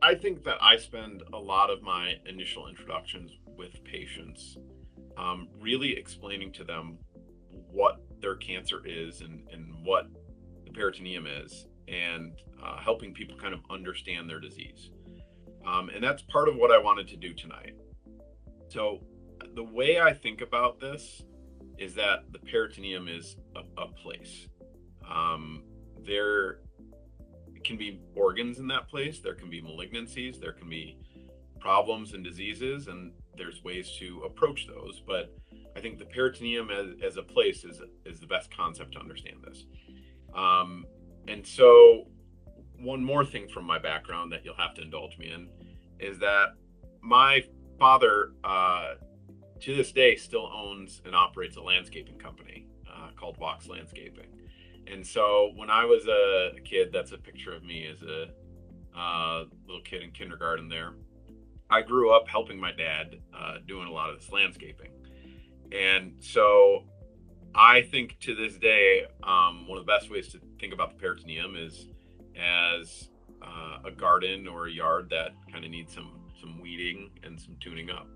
I think that I spend a lot of my initial introductions with patients really explaining to them what their cancer is and what the peritoneum is, and helping people kind of understand their disease. And that's part of what I wanted to do tonight. So the way I think about this is that the peritoneum is a place. There can be organs in that place. There can be malignancies. There can be problems and diseases, and there's ways to approach those. But I think the peritoneum as a place is the best concept to understand this. And so one more thing from my background that you'll have to indulge me in is that my father, to this day, still owns and operates a landscaping company called Wach Landscaping. And so when I was a kid, that's a picture of me as a little kid in kindergarten there. I grew up helping my dad doing a lot of this landscaping. And so I think to this day, one of the best ways to think about the peritoneum is as a garden or a yard that kind of needs some weeding and some tuning up.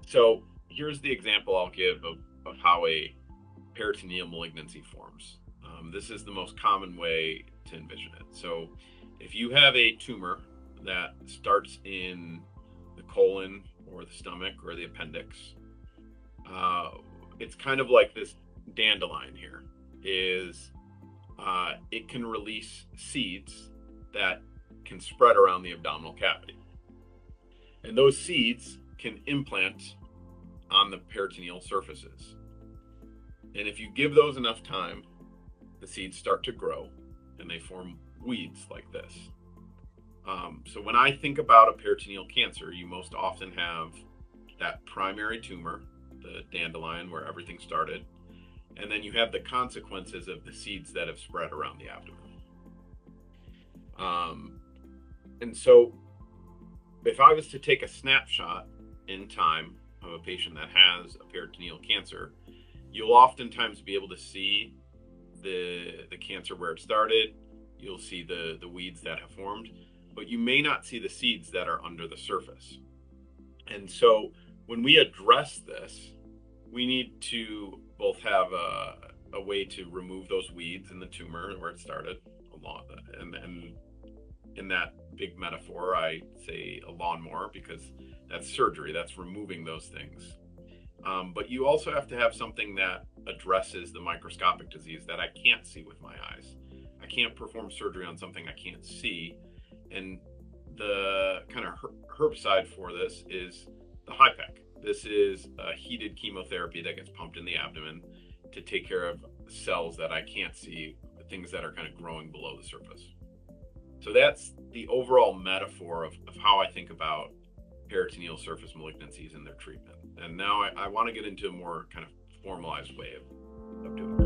So here's the example I'll give of how a peritoneal malignancy forms. This is the most common way to envision it. So if you have a tumor that starts in the colon or the stomach or the appendix, it's kind of like this dandelion here. It can release seeds that can spread around the abdominal cavity. And those seeds can implant on the peritoneal surfaces. And if you give those enough time, the seeds start to grow and they form weeds like this. So when I think about a peritoneal cancer, you most often have that primary tumor, the dandelion where everything started, and then you have the consequences of the seeds that have spread around the abdomen. And so if I was to take a snapshot in time of a patient that has a peritoneal cancer, you'll oftentimes be able to see the cancer where it started. You'll see the weeds that have formed, but you may not see the seeds that are under the surface. And so when we address this, we need to both have a way to remove those weeds in the tumor where it started, and in that big metaphor, I say a lawnmower because that's surgery, that's removing those things. But you also have to have something that addresses the microscopic disease that I can't see with my eyes. I can't perform surgery on something I can't see. And the kind of herbicide for this is the Hipec. This is a heated chemotherapy that gets pumped in the abdomen to take care of cells that I can't see, the things that are kind of growing below the surface. So that's the overall metaphor of how I think about peritoneal surface malignancies and their treatment. And now I want to get into a more kind of formalized way of doing it.